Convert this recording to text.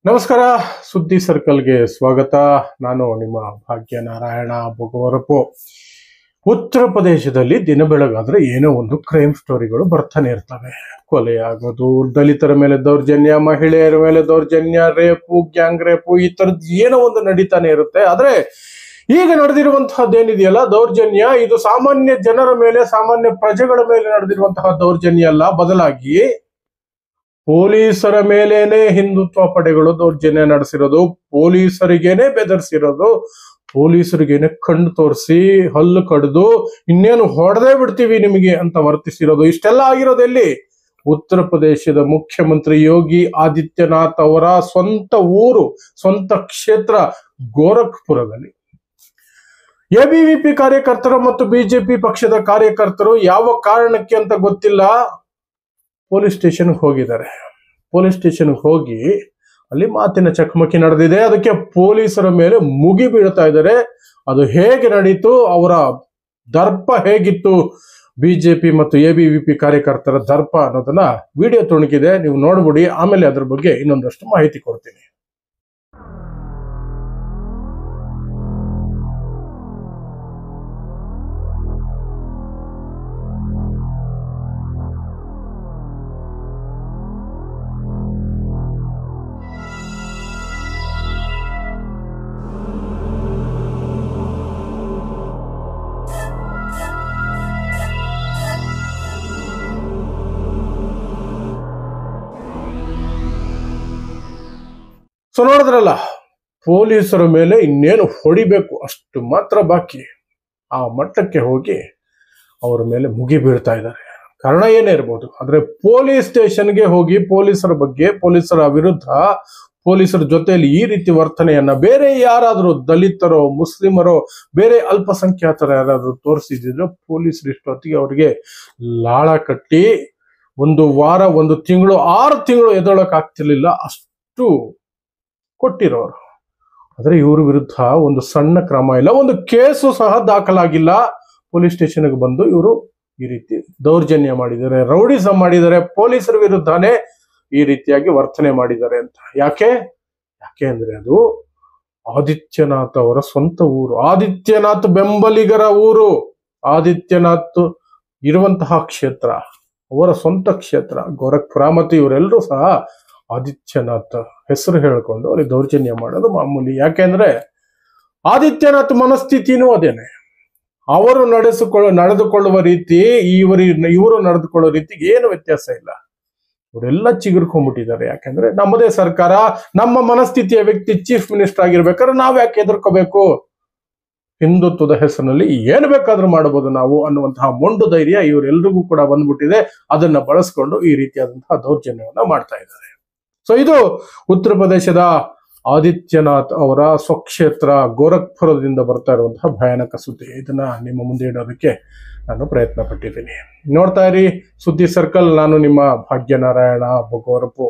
ನಮಸ್ಕಾರ. ಸುದ್ದಿ ಸರ್ಕಲ್ಗೆ ಸ್ವಾಗತ. ನಾನು ನಿಮ್ಮ ಭಾಗ್ಯನಾರಾಯಣ ಬೊಗವರಪು. ಉತ್ತರ ಪ್ರದೇಶದಲ್ಲಿ ದಿನ ಬೆಳಗಾದ್ರೆ ಏನೋ ಒಂದು ಕ್ರೈಮ್ ಸ್ಟೋರಿಗಳು ಬರ್ತಾನೆ ಇರ್ತವೆ. ಕೊಲೆ ಆಗೋದು, ದಲಿತರ ಮೇಲೆ ದೌರ್ಜನ್ಯ, ಮಹಿಳೆಯರ ಮೇಲೆ ದೌರ್ಜನ್ಯ, ರೇಪು, ಗ್ಯಾಂಗ್ ರೇಪು, ಈ ತರದ್ ಏನೋ ಒಂದು ನಡೀತಾನೆ ಇರುತ್ತೆ. ಆದ್ರೆ ಈಗ ನಡೆದಿರುವಂತಹದ್ದೇನಿದೆಯಲ್ಲ ದೌರ್ಜನ್ಯ, ಇದು ಸಾಮಾನ್ಯ ಜನರ ಮೇಲೆ, ಸಾಮಾನ್ಯ ಪ್ರಜೆಗಳ ಮೇಲೆ ನಡೆದಿರುವಂತಹ ದೌರ್ಜನ್ಯ ಅಲ್ಲ, ಬದಲಾಗಿ ಪೊಲೀಸರ ಮೇಲೇನೆ ಹಿಂದುತ್ವ ಪಡೆಗಳು ದೌರ್ಜನ್ಯ ನಡೆಸಿರೋದು, ಪೊಲೀಸರಿಗೇನೆ ಬೆದರಿಸಿರೋದು, ಪೊಲೀಸರಿಗೇನೆ ಕಣ್ಣು ತೋರಿಸಿ ಹಲ್ಲು ಕಡ್ದು ಇನ್ನೇನು ಹೊಡೆದೇ ಬಿಡ್ತೀವಿ ನಿಮಗೆ ಅಂತ ವರ್ತಿಸಿರೋದು. ಇಷ್ಟೆಲ್ಲ ಆಗಿರೋದೆಲ್ಲಿ? ಉತ್ತರ ಪ್ರದೇಶದ ಮುಖ್ಯಮಂತ್ರಿ ಯೋಗಿ ಆದಿತ್ಯನಾಥ್ ಅವರ ಸ್ವಂತ ಊರು, ಸ್ವಂತ ಕ್ಷೇತ್ರ ಗೋರಖ್ಪುರದಲ್ಲಿ. ಎಬಿವಿಪಿ ಕಾರ್ಯಕರ್ತರು ಮತ್ತು ಬಿಜೆಪಿ ಪಕ್ಷದ ಕಾರ್ಯಕರ್ತರು ಯಾವ ಕಾರಣಕ್ಕೆ ಅಂತ ಗೊತ್ತಿಲ್ಲ ಪೊಲೀಸ್ ಸ್ಟೇಷನ್ಗೆ ಹೋಗಿದ್ದಾರೆ. ಪೊಲೀಸ್ ಸ್ಟೇಷನ್ಗೆ ಹೋಗಿ ಅಲ್ಲಿ ಮಾತಿನ ಚಕಮಕಿ ನಡೆದಿದೆ. ಅದಕ್ಕೆ ಪೊಲೀಸರ ಮೇಲೆ ಮುಗಿ ಬೀಳ್ತಾ ಇದ್ದಾರೆ. ಅದು ಹೇಗೆ ನಡೀತು, ಅವರ ದರ್ಪ ಹೇಗಿತ್ತು, ಬಿಜೆಪಿ ಮತ್ತು ಎಬಿವಿಪಿ ಕಾರ್ಯಕರ್ತರ ದರ್ಪ ಅನ್ನೋದನ್ನ ವಿಡಿಯೋ ತುಣುಕಿದೆ, ನೀವು ನೋಡ್ಬಿಡಿ. ಆಮೇಲೆ ಅದ್ರ ಬಗ್ಗೆ ಇನ್ನೊಂದಷ್ಟು ಮಾಹಿತಿ ಕೊಡ್ತೀನಿ. ಸೊ ನೋಡಿದ್ರಲ್ಲ, ಪೊಲೀಸರ ಮೇಲೆ ಇನ್ನೇನು ಹೊಡಿಬೇಕು ಅಷ್ಟು ಮಾತ್ರ ಬಾಕಿ, ಆ ಮಟ್ಟಕ್ಕೆ ಹೋಗಿ ಅವರ ಮೇಲೆ ಮುಗಿ ಬೀಳ್ತಾ ಇದ್ದಾರೆ. ಕಾರಣ ಏನೇ ಇರ್ಬೋದು, ಆದ್ರೆ ಪೊಲೀಸ್ ಸ್ಟೇಷನ್ಗೆ ಹೋಗಿ ಪೊಲೀಸರ ಬಗ್ಗೆ, ಪೊಲೀಸರ ವಿರುದ್ಧ, ಪೊಲೀಸರ ಜೊತೆಯಲ್ಲಿ ಈ ರೀತಿ ವರ್ತನೆಯನ್ನ ಬೇರೆ ಯಾರಾದ್ರೂ ದಲಿತರೋ, ಮುಸ್ಲಿಮರೋ, ಬೇರೆ ಅಲ್ಪಸಂಖ್ಯಾತರ ಯಾರಾದ್ರೂ ತೋರಿಸಿದ್ರೆ ಪೊಲೀಸರು ಇಷ್ಟೊತ್ತಿಗೆ ಅವರಿಗೆ ಲಾಳ ಕಟ್ಟಿ ಒಂದು ವಾರ, ಒಂದು ತಿಂಗಳು, 6 ತಿಂಗಳು ಎದೊಳಕ್ ಆಗ್ತಿರ್ಲಿಲ್ಲ, ಅಷ್ಟು ಕೊಟ್ಟಿರೋರು. ಆದ್ರೆ ಇವ್ರ ವಿರುದ್ಧ ಒಂದು ಸಣ್ಣ ಕ್ರಮ ಇಲ್ಲ, ಒಂದು ಕೇಸು ಸಹ ದಾಖಲಾಗಿಲ್ಲ. ಪೊಲೀಸ್ ಸ್ಟೇಷನ್ಗೆ ಬಂದು ಇವರು ಈ ರೀತಿ ದೌರ್ಜನ್ಯ ಮಾಡಿದ್ದಾರೆ, ರೌಡಿಸಂ ಮಾಡಿದ್ದಾರೆ, ಪೊಲೀಸರ ವಿರುದ್ಧನೇ ಈ ರೀತಿಯಾಗಿ ವರ್ತನೆ ಮಾಡಿದ್ದಾರೆ ಅಂತ. ಯಾಕೆ ಅಂದ್ರೆ ಅದು ಆದಿತ್ಯನಾಥ್ ಅವರ ಸ್ವಂತ ಊರು, ಆದಿತ್ಯನಾಥ್ ಬೆಂಬಲಿಗರ ಊರು, ಆದಿತ್ಯನಾಥ್ ಇರುವಂತಹ ಕ್ಷೇತ್ರ, ಅವರ ಸ್ವಂತ ಕ್ಷೇತ್ರ ಗೋರಖ್ಪುರ. ಮತ್ತು ಇವರೆಲ್ಲರೂ ಸಹ ಆದಿತ್ಯನಾಥ್ ಹೆಸರು ಹೇಳ್ಕೊಂಡು ಅವ್ರಿಗೆ ದೌರ್ಜನ್ಯ ಮಾಡೋದು ಮಾಮೂಲಿ. ಯಾಕೆಂದ್ರೆ ಆದಿತ್ಯನಾಥ್ ಮನಸ್ಥಿತಿನೂ ಅದೇನೆ. ಅವರು ನಡೆದುಕೊಳ್ಳುವ ರೀತಿ, ಇವರು ನಡೆದುಕೊಳ್ಳುವ ರೀತಿಗೆ ಏನು ವ್ಯತ್ಯಾಸ ಇಲ್ಲ. ಇವರೆಲ್ಲ ಚಿಗುರ್ಕೊಂಡ್ಬಿಟ್ಟಿದ್ದಾರೆ. ಯಾಕೆಂದ್ರೆ ನಮ್ಮದೇ ಸರ್ಕಾರ, ನಮ್ಮ ಮನಸ್ಥಿತಿಯ ವ್ಯಕ್ತಿ ಚೀಫ್ ಮಿನಿಸ್ಟರ್ ಆಗಿರ್ಬೇಕಾದ್ರೆ ನಾವ್ ಯಾಕೆ ಎದುರ್ಕೋಬೇಕು, ಹಿಂದುತ್ವದ ಹೆಸರಿನಲ್ಲಿ ಏನು ಬೇಕಾದ್ರೂ ಮಾಡಬಹುದು ನಾವು ಅನ್ನುವಂತಹ ಮೊಂಡು ಧೈರ್ಯ ಇವರೆಲ್ರಿಗೂ ಕೂಡ ಬಂದ್ಬಿಟ್ಟಿದೆ. ಅದನ್ನ ಬಳಸ್ಕೊಂಡು ಈ ರೀತಿಯಾದಂತಹ ದೌರ್ಜನ್ಯವನ್ನ ಮಾಡ್ತಾ ಇದ್ದಾರೆ. ಸೊ ಇದು ಉತ್ತರ ಪ್ರದೇಶದ ಆದಿತ್ಯನಾಥ್ ಅವರ ಸ್ವಕ್ಷೇತ್ರ ಗೋರಖ್ಪುರದಿಂದ ಬರ್ತಾ ಇರುವಂತಹ ಭಯಾನಕ ಸುದ್ದಿ. ಇದನ್ನ ನಿಮ್ಮ ಮುಂದೆ ಇಡೋದಕ್ಕೆ ನಾನು ಪ್ರಯತ್ನ ಪಟ್ಟಿದ್ದೀನಿ. ನೋಡ್ತಾ ಇರಿ ಸುದ್ದಿ ಸರ್ಕಲ್. ನಾನು ನಿಮ್ಮ ಭಾಗ್ಯನಾರಾಯಣ ಬೊಗವರಪು.